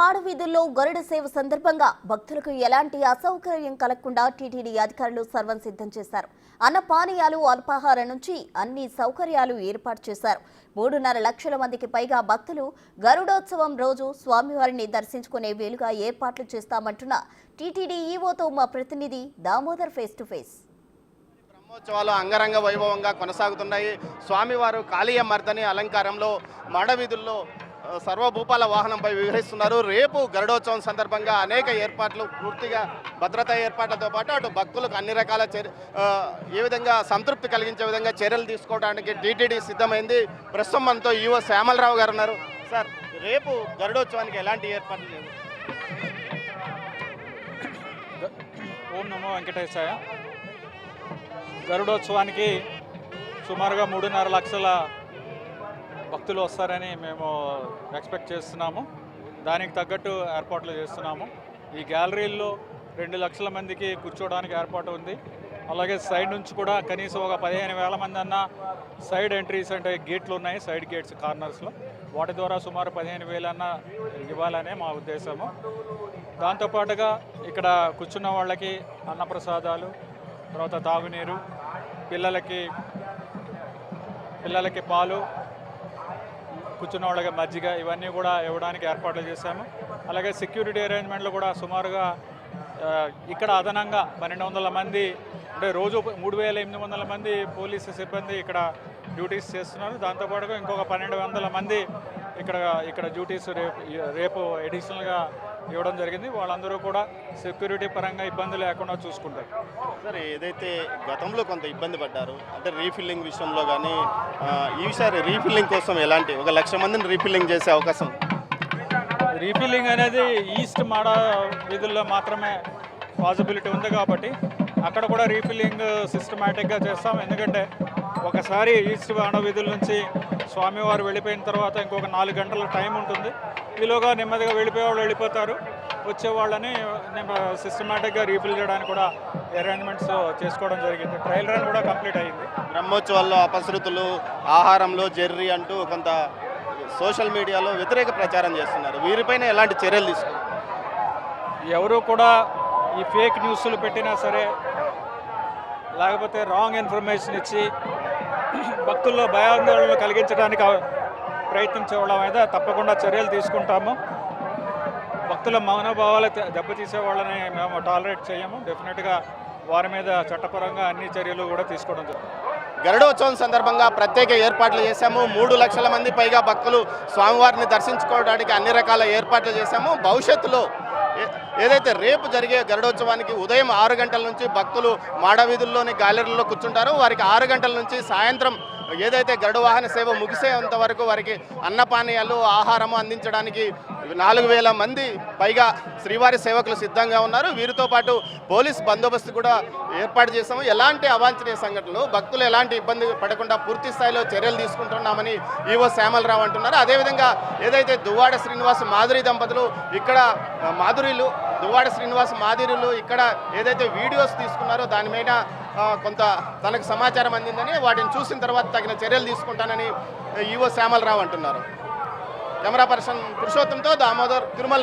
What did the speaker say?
మాడవీధుల్లో గరుడ సేవ సందర్భంగా భక్తులకు ఎలాంటి అసౌకర్యం కలగకుండా టీటీడీ అధికారులు సర్వం సిద్ధం చేశారు. అన్న పానీయాలు, అల్పాహారం నుంచి అన్ని సౌకర్యాలు ఏర్పాటు చేశారు. 3.5 లక్షల మందికి పైగా భక్తులు గరుడోత్సవం రోజు స్వామివారిని దర్శించుకునే వీలుగా ఏర్పాట్లు చేస్తామంటున్న టీటీడీ ఈవోతో మా ప్రతినిధి దామోదర్ ఫేస్ టు ఫేస్. బ్రహ్మోత్సవాలు అంగరంగ వైభవంగా కొనసాగుతున్నాయి. స్వామివారు కాళీయ మర్దని అలంకారంలో మాడవీధుల్లో సర్వభూపాల వాహనంపై విహరిస్తున్నారు. రేపు గరుడోత్సవం సందర్భంగా అనేక ఏర్పాట్లు, పూర్తిగా భద్రతా ఏర్పాట్లతో పాటు అటు భక్తులకు అన్ని రకాల ఏ విధంగా సంతృప్తి కలిగించే విధంగా చర్యలు తీసుకోవడానికి టీటీడీ సిద్ధమైంది. ప్రస్తుతం మనతో ఈవో శ్యామలరావు గారు ఉన్నారు. సార్, రేపు గరుడోత్సవానికి ఎలాంటి ఏర్పాట్లు లేవు? ఓం నమో వెంకటేశాయ. గరుడోత్సవానికి సుమారుగా 3.5 లక్షల భక్తులు వస్తారని మేము ఎక్స్పెక్ట్ చేస్తున్నాము. దానికి తగ్గట్టు ఏర్పాట్లు చేస్తున్నాము. ఈ గ్యాలరీల్లో 2 లక్షల మందికి కూర్చోవడానికి ఏర్పాటు ఉంది. అలాగే సైడ్ నుంచి కూడా కనీసం ఒక 15,000 మంది అన్న సైడ్ ఎంట్రీస్ అంటే గేట్లు ఉన్నాయి, సైడ్ గేట్స్ కార్నర్స్లో, వాటి ద్వారా సుమారు 15,000 అన్న ఇవ్వాలనే మా ఉద్దేశము. దాంతోపాటుగా ఇక్కడ కూర్చున్న వాళ్ళకి అన్నప్రసాదాలు, తర్వాత తాగునీరు, పిల్లలకి పాలు, కూర్చున్న వాళ్ళకి మజ్జిగ, ఇవన్నీ కూడా ఇవ్వడానికి ఏర్పాట్లు చేశాము. అలాగే సెక్యూరిటీ అరేంజ్మెంట్లు కూడా సుమారుగా ఇక్కడ అదనంగా 1,200 మంది, అంటే రోజు 3,800 మంది పోలీసు సిబ్బంది ఇక్కడ డ్యూటీస్ చేస్తున్నారు. దాంతోపాటుగా ఇంకొక 1,200 మంది ఇక్కడ డ్యూటీస్ రేపు ఎడిషనల్గా ఇవ్వడం జరిగింది. వాళ్ళందరూ కూడా సెక్యూరిటీ పరంగా ఇబ్బంది లేకుండా చూసుకుంటారు. సార్, ఏదైతే గతంలో కొంత ఇబ్బంది పడ్డారు, అంటే రీఫిల్లింగ్ విషయంలో కానీ, ఈసారి రీఫిల్లింగ్ కోసం ఎలాంటి 1 లక్ష మందిని రీఫిల్లింగ్ చేసే అవకాశం? రీఫిల్లింగ్ అనేది ఈస్ట్ మాడ వీధుల్లో మాత్రమే పాసిబిలిటీ ఉంది కాబట్టి అక్కడ కూడా రీఫిల్లింగ్ సిస్టమేటిక్గా చేస్తాం. ఎందుకంటే ఒకసారి ఈస్ట్ మాడ వీధుల నుంచి స్వామివారు వెళ్ళిపోయిన తర్వాత ఇంకొక 4 గంటల టైం ఉంటుంది. ఈలోగా నెమ్మదిగా వెళ్ళిపోయేవాళ్ళు వెళ్ళిపోతారు. వచ్చేవాళ్ళని సిస్టమేటిక్గా రీఫిల్ చేయడానికి కూడా అరేంజ్మెంట్స్ చేసుకోవడం జరిగింది. ట్రయల్ రన్ కూడా కంప్లీట్ అయ్యింది. బ్రహ్మోత్సవాల్లో అపశృతులు, ఆహారంలో జెర్రీ అంటూ కొంత సోషల్ మీడియాలో వ్యతిరేక ప్రచారం చేస్తున్నారు. వీరిపైన ఎలాంటి చర్యలు తీసుకున్నారు? ఎవరు కూడా ఈ ఫేక్ న్యూస్లు పెట్టినా సరే, లేకపోతే రాంగ్ ఇన్ఫర్మేషన్ ఇచ్చి భక్తుల్లో భయాందోళనలు కలిగించడానికి ప్రయత్నించే వాళ్ళ మీద తప్పకుండా చర్యలు తీసుకుంటాము. భక్తుల మనోభావాలు దెబ్బతీసే వాళ్ళని మేము టాలరేట్ చేయము. డెఫినెట్గా వారి మీద చట్టపరంగా అన్ని చర్యలు కూడా తీసుకోవడం జరుగుతుంది. గరుడోత్సవం సందర్భంగా ప్రత్యేక ఏర్పాట్లు చేశాము. 3 లక్షల మంది పైగా భక్తులు స్వామివారిని దర్శించుకోవడానికి అన్ని రకాల ఏర్పాట్లు చేశాము. భవిష్యత్తులో ఏదైతే రేపు జరిగే గరుడోత్సవానికి ఉదయం 6 గంటల నుంచి భక్తులు మాడవీధుల్లోని గ్యాలరీలో కూర్చుంటారు. వారికి 6 గంటల నుంచి సాయంత్రం ఏదైతే గరుడ వాహన సేవ ముగిసేంత వరకు వారికి అన్నపానీయాలు, ఆహారము అందించడానికి 4,000 మంది పైగా శ్రీవారి సేవకులు సిద్ధంగా ఉన్నారు. వీరితో పాటు పోలీస్ బందోబస్తు కూడా ఏర్పాటు చేశాము. ఎలాంటి అవాంఛనీయ సంఘటనలు, భక్తులు ఎలాంటి ఇబ్బంది పడకుండా పూర్తి స్థాయిలో చర్యలు తీసుకుంటున్నామని ఈవో శ్యామలరావు అంటున్నారు. అదేవిధంగా ఏదైతే దువ్వాడ శ్రీనివాస్ మాధురి దంపతులు ఇక్కడ దువ్వాడ శ్రీనివాస్ మాధురిలు ఇక్కడ ఏదైతే వీడియోస్ తీసుకున్నారో దాని మీద కొంత తనకు సమాచారం అందిందని, వాటిని చూసిన తర్వాత తగిన చర్యలు తీసుకుంటానని ఈవో శ్యామలరావు అంటున్నారు. కెమెరా పర్సన్ పురుషోత్తంతో దామోదర్, తిరుమల.